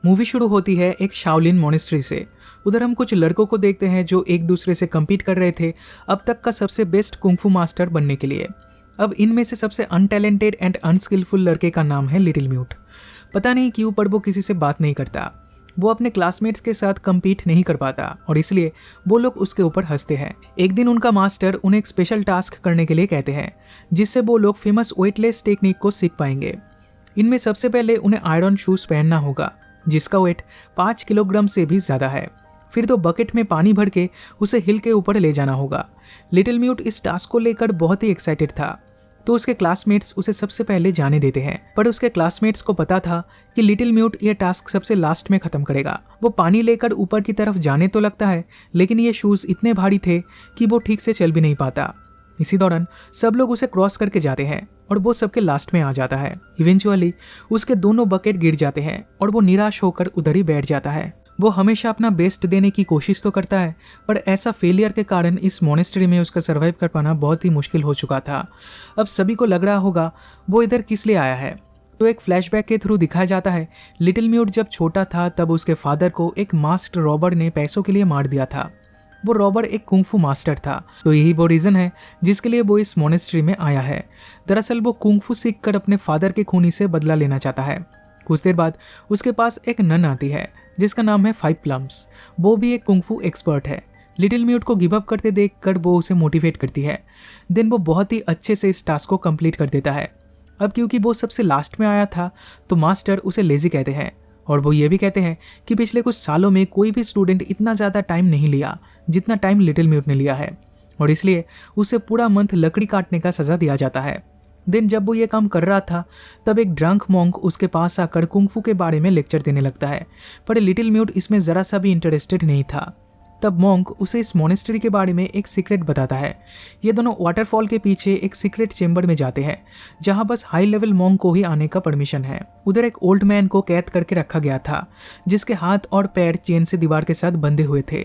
Movie शुरू होती है एक शाओलिन मोनेस्ट्री से। उधर हम कुछ लड़कों को देखते हैं जो एक दूसरे से कम्पीट कर रहे थे अब तक का सबसे बेस्ट कुंफू मास्टर बनने के लिए। अब इनमें से सबसे अनटैलेंटेड एंड अनस्किलफुल लड़के का नाम है लिटिल म्यूट। पता नहीं क्यों पर वो किसी से बात नहीं करता। वो अपने क्लासमेट्स के साथ कम्पीट नहीं कर पाता और इसलिए वो लोग उसके ऊपर हंसते हैं। एक दिन उनका मास्टर उन्हें एक स्पेशल टास्क करने के लिए कहते हैं जिससे वो लोग फेमस वेटलेस टेक्निक को सीख पाएंगे। इनमें सबसे पहले उन्हें आयरन शूज पहनना होगा जिसका वेट 5 किलोग्राम से भी ज़्यादा है। फिर 2 बकेट में पानी भर के उसे हिल के ऊपर ले जाना होगा। लिटिल म्यूट इस टास्क को लेकर बहुत ही एक्साइटेड था तो उसके क्लासमेट्स उसे सबसे पहले जाने देते हैं, पर उसके क्लासमेट्स को पता था कि लिटिल म्यूट ये टास्क सबसे लास्ट में खत्म करेगा। वो पानी लेकर ऊपर की तरफ जाने तो लगता है लेकिन ये शूज इतने भारी थे कि वो ठीक से चल भी नहीं पाता। इसी दौरान सब लोग उसे क्रॉस करके जाते हैं और वो सबके लास्ट में आ जाता है। इवेंचुअली उसके दोनों बकेट गिर जाते हैं और वो निराश होकर उधर ही बैठ जाता है। वो हमेशा अपना बेस्ट देने की कोशिश तो करता है पर ऐसा फेलियर के कारण इस मोनेस्ट्री में उसका सर्वाइव कर पाना बहुत ही मुश्किल हो चुका था। अब सभी को लग रहा होगा वो इधर किस लिए आया है, तो एक फ्लैशबैक के थ्रू दिखाया जाता है लिटिल म्यूट जब छोटा था तब उसके फादर को एक मास्क्ड रॉबर ने पैसों के लिए मार दिया था। वो रॉबर एक कुंफू मास्टर था, तो यही वो रीज़न है जिसके लिए वो इस मोनेस्ट्री में आया है। दरअसल वो कुंफू सीखकर अपने फादर के खूनी से बदला लेना चाहता है। कुछ देर बाद उसके पास एक नन आती है जिसका नाम है 5 प्लम्स। वो भी एक कुंफू एक्सपर्ट है। लिटिल म्यूट को गिव अप करते देखकर वो उसे मोटिवेट करती है। देन वो बहुत ही अच्छे से इस टास्क को कंप्लीट कर देता है। अब क्योंकि वो सबसे लास्ट में आया था तो मास्टर उसे लेजी कहते हैं और वो ये भी कहते हैं कि पिछले कुछ सालों में कोई भी स्टूडेंट इतना ज़्यादा टाइम नहीं लिया जितना टाइम लिटिल म्यूट ने लिया है और इसलिए उसे पूरा मंथ लकड़ी काटने का सज़ा दिया जाता है। दिन जब वो ये काम कर रहा था तब एक ड्रंक मॉन्क उसके पास आकर कुंफू के बारे में लेक्चर देने लगता है, पर लिटिल म्यूट इसमें ज़रा सा भी इंटरेस्टेड नहीं था। तब मॉन्क उसे इस मोनेस्ट्री के बारे में एक सीक्रेट बताता है। ये दोनों वाटरफॉल के पीछे एक सीक्रेट चेंबर में जाते हैं जहां बस हाई लेवल मॉन्क को ही आने का परमिशन है। उधर एक ओल्ड मैन को कैद करके रखा गया था जिसके हाथ और पैर चेन से दीवार के साथ बंधे हुए थे।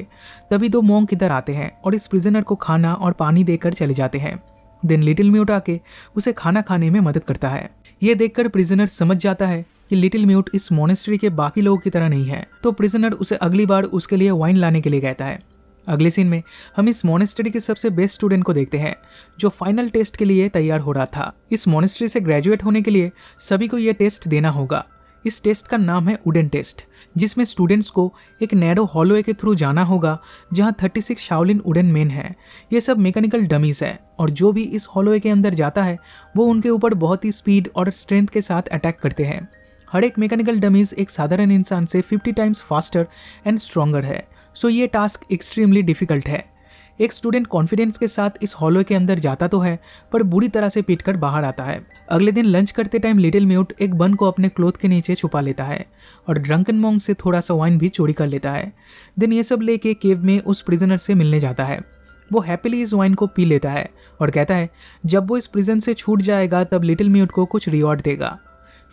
तभी 2 मॉन्क इधर आते हैं और इस प्रिजनर को खाना और पानी देकर चले जाते हैं। देन लिटिल म्यूट आके उसे खाना खाने में मदद करता है। ये देखकर प्रिजनर समझ जाता है कि लिटिल म्यूट इस मोनेस्ट्री के बाकी लोगों की तरह नहीं है, तो प्रिजनर उसे अगली बार उसके लिए वाइन लाने के लिए कहता है। अगले सीन में हम इस मोनेस्ट्री के सबसे बेस्ट स्टूडेंट को देखते हैं जो फाइनल टेस्ट के लिए तैयार हो रहा था। इस मोनेस्ट्री से ग्रेजुएट होने के लिए सभी को यह टेस्ट देना होगा। इस टेस्ट का नाम है वुडन टेस्ट, जिसमें स्टूडेंट्स को एक नैरो हॉलोवे के थ्रू जाना होगा जहां 36 शाओलिन वुडन मेन है। ये सब मैकेनिकल डमीज है और जो भी इस हॉलोवे के अंदर जाता है वो उनके ऊपर बहुत ही स्पीड और स्ट्रेंथ के साथ अटैक करते हैं। हर एक मैकेनिकल डमीज एक साधारण इंसान से 50 टाइम्स फास्टर एंड स्ट्रॉन्गर है, सो ये टास्क एक्सट्रीमली डिफिकल्ट है। एक स्टूडेंट कॉन्फिडेंस के साथ इस हॉलो के अंदर जाता तो है पर बुरी तरह से पीटकर बाहर आता है। अगले दिन लंच करते टाइम लिटिल म्यूट एक बन को अपने क्लोथ के नीचे छुपा लेता है और ड्रंकन मॉन्क से थोड़ा सा वाइन भी चोरी कर लेता है। देन ये सब लेके केव में उस प्रिजनर से मिलने जाता है। वो हैप्पीली इस वाइन को पी लेता है और कहता है जब वो इस प्रिजन से छूट जाएगा तब लिटिल म्यूट को कुछ रिवॉर्ड देगा।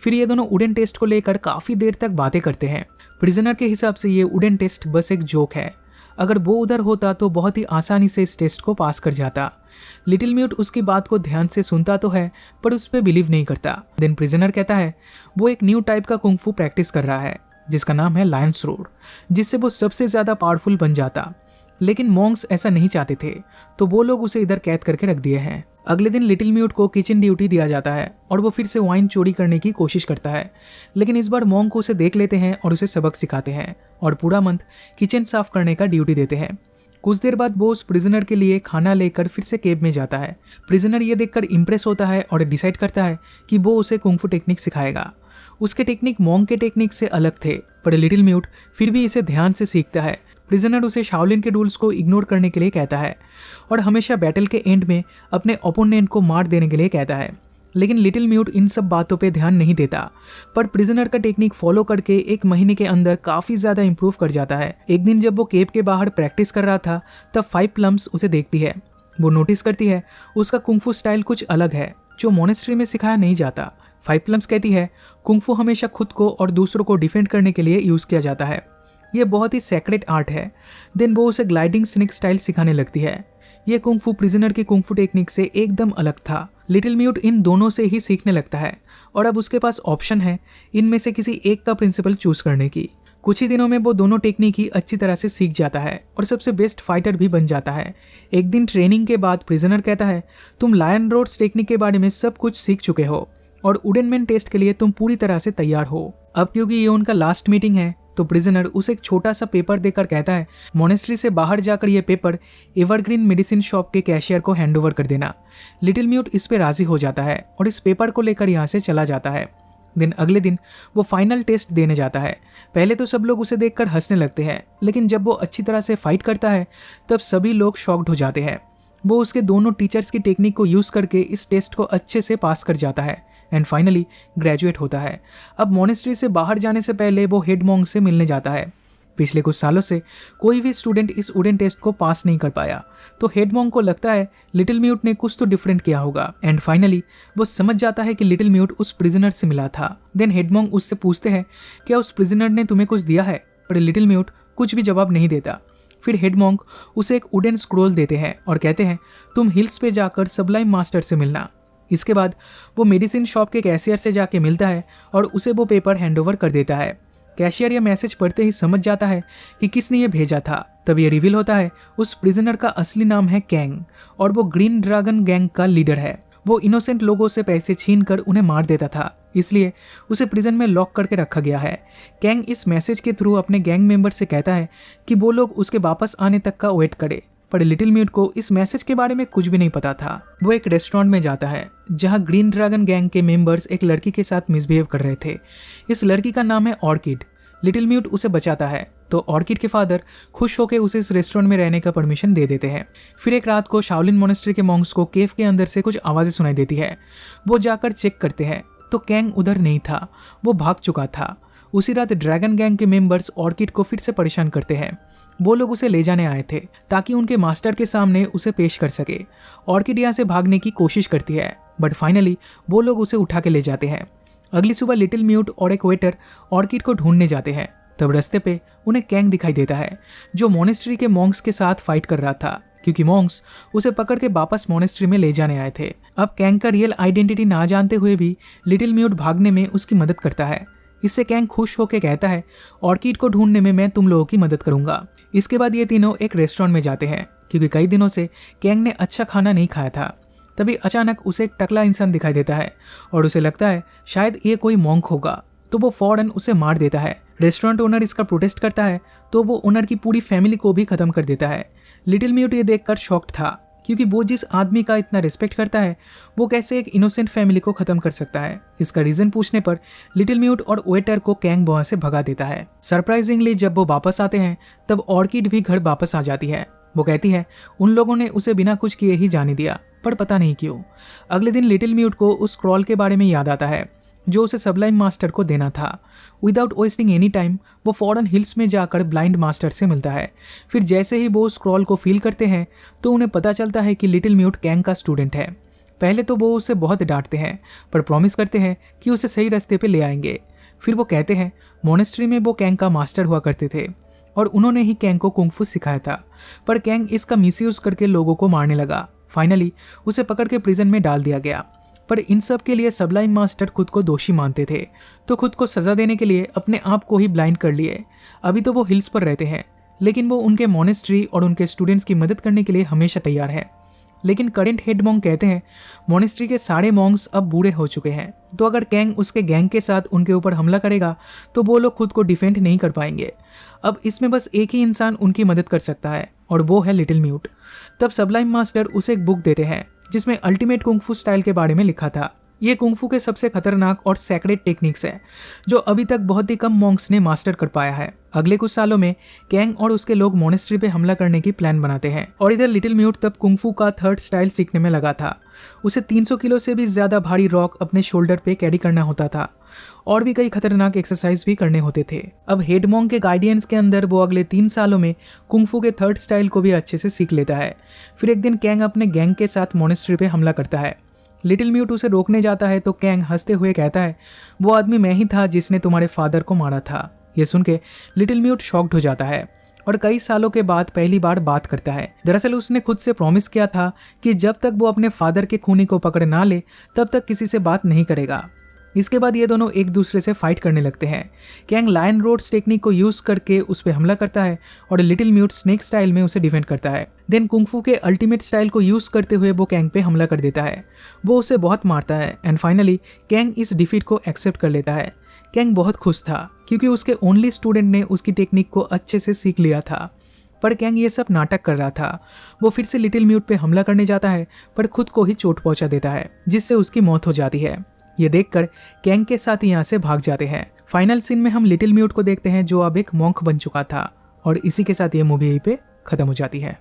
फिर ये दोनों वुडन टेस्ट को लेकर काफ़ी देर तक बातें करते हैं। प्रिजनर के हिसाब से ये वुडन टेस्ट बस एक जोक है, अगर वो उधर होता तो बहुत ही आसानी से इस टेस्ट को पास कर जाता। लिटिल म्यूट उसकी बात को ध्यान से सुनता तो है पर उस पर बिलीव नहीं करता। देन प्रिजनर कहता है वो एक न्यू टाइप का कुंफू प्रैक्टिस कर रहा है जिसका नाम है लायंस रोड, जिससे वो सबसे ज़्यादा पावरफुल बन जाता। लेकिन मॉन्क्स ऐसा नहीं चाहते थे तो वो लोग उसे इधर कैद करके रख दिए हैं। अगले दिन लिटिल म्यूट को किचन ड्यूटी दिया जाता है और वो फिर से वाइन चोरी करने की कोशिश करता है, लेकिन इस बार मॉन्क उसे देख लेते हैं और उसे सबक सिखाते हैं और पूरा मंथ किचन साफ करने का ड्यूटी देते हैं। कुछ देर बाद वो उस प्रिजनर के लिए खाना लेकर फिर से केव में जाता है। प्रिजनर ये देखकर इम्प्रेस होता है और डिसाइड करता है कि वो उसे कुंफू टेक्निक सिखाएगा। उसके टेक्निक मॉन्क के टेक्निक से अलग थे पर लिटिल म्यूट फिर भी इसे ध्यान से सीखता है। प्रिजनर उसे शाओलिन के रूल्स को इग्नोर करने के लिए कहता है और हमेशा बैटल के एंड में अपने ओपोनेंट को मार देने के लिए कहता है, लेकिन लिटिल म्यूट इन सब बातों पे ध्यान नहीं देता। पर प्रिजनर का टेक्निक फॉलो करके 1 महीने के अंदर काफ़ी ज़्यादा इंप्रूव कर जाता है। एक दिन जब वो केव के बाहर प्रैक्टिस कर रहा था तब 5 प्लम्स उसे देखती है। वो नोटिस करती है उसका कुंफू स्टाइल कुछ अलग है जो मोनेस्ट्री में सिखाया नहीं जाता। 5 प्लम्स कहती है कुंफू हमेशा खुद को और दूसरों को डिफेंड करने के लिए यूज़ किया जाता है, ये बहुत ही सेक्रेट आर्ट है। देन वो उसे ग्लाइडिंग स्नेक स्टाइल सिखाने लगती है। ये कुंगफू प्रिजनर के कुंगफू टेक्निक से एकदम अलग था। लिटिल म्यूट इन दोनों से ही सीखने लगता है और अब उसके पास ऑप्शन है इनमें से किसी एक का प्रिंसिपल चूज करने की। कुछ ही दिनों में वो दोनों टेक्निक ही अच्छी तरह से सीख जाता है और सबसे बेस्ट फाइटर भी बन जाता है। एक दिन ट्रेनिंग के बाद प्रिजनर कहता है, तुम लायन रोड्स टेक्निक के बारे में सब कुछ सीख चुके हो और वुडन मैन टेस्ट के लिए तुम पूरी तरह से तैयार हो। अब क्योंकि ये उनका लास्ट मीटिंग है तो प्रिजनर उसे एक छोटा सा पेपर देकर कहता है, मोनेस्ट्री से बाहर जाकर ये पेपर एवरग्रीन मेडिसिन शॉप के कैशियर को हैंडओवर कर देना। लिटिल म्यूट इस पे राजी हो जाता है और इस पेपर को लेकर यहाँ से चला जाता है। अगले दिन वो फाइनल टेस्ट देने जाता है। पहले तो सब लोग उसे देखकर हंसने लगते हैं, लेकिन जब वो अच्छी तरह से फाइट करता है तब सभी लोग शॉक्ड हो जाते हैं। वो उसके दोनों टीचर्स की टेक्निक को यूज करके इस टेस्ट को अच्छे से पास कर जाता है एंड फाइनली ग्रेजुएट होता है। अब मोनेस्ट्री से बाहर जाने से पहले वो हेड मॉन्क से मिलने जाता है। पिछले कुछ सालों से कोई भी स्टूडेंट इस वुडन टेस्ट को पास नहीं कर पाया, तो हेड मॉन्क को लगता है लिटिल म्यूट ने कुछ तो डिफरेंट किया होगा एंड फाइनली वो समझ जाता है कि लिटिल म्यूट उस प्रिजनर से मिला था। देन हेड मॉन्क उससे पूछते हैं, क्या उस प्रिजनर ने तुम्हें कुछ दिया है? पर लिटिल म्यूट कुछ भी जवाब नहीं देता। फिर हेड मॉन्क उसे एक वुडन स्क्रोल देते हैं और कहते हैं, तुम हिल्स पे जाकर सबलाइम मास्टर से मिलना। इसके बाद वो मेडिसिन शॉप के कैशियर से जाके मिलता है और उसे वो पेपर हैंडओवर कर देता है। कैशियर यह मैसेज पढ़ते ही समझ जाता है कि किसने ये भेजा था। तब ये रिवील होता है उस प्रिजनर का असली नाम है कैंग और वो ग्रीन ड्रैगन गैंग का लीडर है। वो इनोसेंट लोगों से पैसे छीनकर उन्हें मार देता था, इसलिए उसे प्रिजन में लॉक करके रखा गया है। कैंग इस मैसेज के थ्रू अपने गैंग मेंबर से कहता है कि वो लोग उसके वापस आने तक का वेट करे, पर लिटिल म्यूट को इस मैसेज के बारे में कुछ भी नहीं पता था। वो एक रेस्टोरेंट में जाता है जहां ग्रीन ड्रैगन गैंग के मेंबर्स एक लड़की के साथ मिसबिहेव कर रहे थे। इस लड़की का नाम है ऑर्किड। लिटिल म्यूट उसे बचाता है तो ऑर्किड के फादर खुश होकर उसे इस रेस्टोरेंट में रहने का परमिशन दे देते हैं। फिर एक रात को शाओलिन मोनेस्ट्री के मॉन्क्स को केव के अंदर से कुछ आवाजें सुनाई देती है। वो जाकर चेक करते हैं तो कैंग उधर नहीं था, वो भाग चुका था। उसी रात ड्रैगन गैंग के मेंबर्स ऑर्किड को फिर से परेशान करते हैं। वो लोग उसे ले जाने आए थे ताकि उनके मास्टर के सामने उसे पेश कर सके। ऑर्किड यहाँ से भागने की कोशिश करती है बट फाइनली वो लोग उसे उठा के ले जाते हैं। अगली सुबह लिटिल म्यूट और एक वेटर ऑर्किड को ढूंढने जाते हैं। तब रास्ते पे उन्हें कैंग दिखाई देता है जो मोनेस्ट्री के मॉन्क्स के साथ फाइट कर रहा था, क्योंकि मॉन्क्स उसे पकड़ के वापस मोनेस्ट्री में ले जाने आए थे। अब कैंग का रियल आइडेंटिटी ना जानते हुए भी लिटिल म्यूट भागने में उसकी मदद करता है। इससे कैंग खुश होकर कहता है, ऑर्किड को ढूंढने में मैं तुम लोगों की मदद करूंगा। इसके बाद ये तीनों एक रेस्टोरेंट में जाते हैं क्योंकि कई दिनों से कैंग ने अच्छा खाना नहीं खाया था। तभी अचानक उसे एक टकला इंसान दिखाई देता है और उसे लगता है शायद ये कोई मॉन्क होगा, तो वो फौरन उसे मार देता है। रेस्टोरेंट ओनर इसका प्रोटेस्ट करता है तो वो ओनर की पूरी फैमिली को भी खत्म कर देता है। लिटिल म्यूट ये देखकर शॉक्ड था क्योंकि वो जिस आदमी का इतना रिस्पेक्ट करता है वो कैसे एक इनोसेंट फैमिली को खत्म कर सकता है। इसका रीजन पूछने पर लिटिल म्यूट और वेटर को कैंग वहां से भगा देता है। सरप्राइजिंगली जब वो वापस आते हैं तब ऑर्किड भी घर वापस आ जाती है। वो कहती है उन लोगों ने उसे बिना कुछ किए ही जाने दिया, पर पता नहीं क्यों। अगले दिन लिटिल म्यूट को उस स्क्रॉल के बारे में याद आता है जो उसे सबलाइम मास्टर को देना था। विदाउट वेस्टिंग एनी टाइम वो फौरन हिल्स में जाकर ब्लाइंड मास्टर से मिलता है। फिर जैसे ही वो स्क्रॉल को फील करते हैं तो उन्हें पता चलता है कि लिटिल म्यूट कैंग का स्टूडेंट है। पहले तो वो उसे बहुत डांटते हैं पर प्रॉमिस करते हैं कि उसे सही रास्ते पे ले आएंगे। फिर वो कहते हैं मोनेस्ट्री में वो कैंग का मास्टर हुआ करते थे और उन्होंने ही कैंग को कुंगफू सिखाया था, पर कैंग इसका मिसयूज करके लोगों को मारने लगा। फाइनली उसे पकड़ के प्रिजन में डाल दिया गया। पर इन सब के लिए सबलाइम मास्टर खुद को दोषी मानते थे, तो खुद को सजा देने के लिए अपने आप को ही ब्लाइंड कर लिए। अभी तो वो हिल्स पर रहते हैं, लेकिन वो उनके मोनेस्ट्री और उनके स्टूडेंट्स की मदद करने के लिए हमेशा तैयार है। लेकिन करंट हेड मॉन्क कहते हैं मोनेस्ट्री के सारे मॉन्क्स अब बूढ़े हो चुके हैं, तो अगर कैंग उसके गैंग के साथ उनके ऊपर हमला करेगा तो वो लोग खुद को डिफेंड नहीं कर पाएंगे। अब इसमें बस एक ही इंसान उनकी मदद कर सकता है और वो है लिटिल म्यूट। तब सबलाइम मास्टर उसे एक बुक देते हैं जिसमें अल्टीमेट कुंगफू स्टाइल के बारे में लिखा था। ये कुंगफू के सबसे खतरनाक और सैक्रेड टेक्निक्स है जो अभी तक बहुत ही कम मॉन्क्स ने मास्टर कर पाया है। अगले कुछ सालों में कैंग और उसके लोग मोनेस्ट्री पे हमला करने की प्लान बनाते हैं और इधर लिटिल म्यूट तब कुंगफू का थर्ड स्टाइल सीखने में लगा था। उसे 300 किलो से भी ज्यादा भारी रॉक अपने शोल्डर पे कैरी करना होता था और भी कई खतरनाक एक्सरसाइज भी करने होते थे। अब हेड मॉन्क के गाइडेंस के अंदर वो अगले 3 सालों में कुंगफू के थर्ड स्टाइल को भी अच्छे से सीख लेता है। फिर एक दिन कैंग अपने गैंग के साथ मोनेस्ट्री पे हमला करता है। लिटिल म्यूट उसे रोकने जाता है तो कैंग हंसते हुए कहता है वो आदमी मैं ही था जिसने तुम्हारे फादर को मारा था। ये सुन के लिटिल म्यूट शॉक्ड हो जाता है और कई सालों के बाद पहली बार बात करता है। दरअसल उसने खुद से प्रॉमिस किया था कि जब तक वो अपने फादर के खूनी को पकड़ ना ले तब तक किसी से बात नहीं करेगा। इसके बाद ये दोनों एक दूसरे से फाइट करने लगते हैं। कैंग लायन रोड्स टेक्निक को यूज करके उस पर हमला करता है और लिटिल म्यूट स्नेक स्टाइल में उसे डिफेंड करता है। देन कुंफू के अल्टीमेट स्टाइल को यूज करते हुए वो कैंग पे हमला कर देता है। वो उसे बहुत मारता है एंड फाइनली कैंग इस डिफीट को एक्सेप्ट कर लेता है। कैंग बहुत खुश था क्योंकि उसके ओनली स्टूडेंट ने उसकी टेक्निक को अच्छे से सीख लिया था। पर कैंग ये सब नाटक कर रहा था। वो फिर से लिटिल म्यूट पे हमला करने जाता है पर खुद को ही चोट पहुंचा देता है जिससे उसकी मौत हो जाती है। ये देखकर कैंग के साथ यहाँ से भाग जाते हैं। फाइनल सीन में हम लिटिल म्यूट को देखते हैं जो अब एक मॉन्क बन चुका था और इसी के साथ ये मूवी यहीं पे खत्म हो जाती है।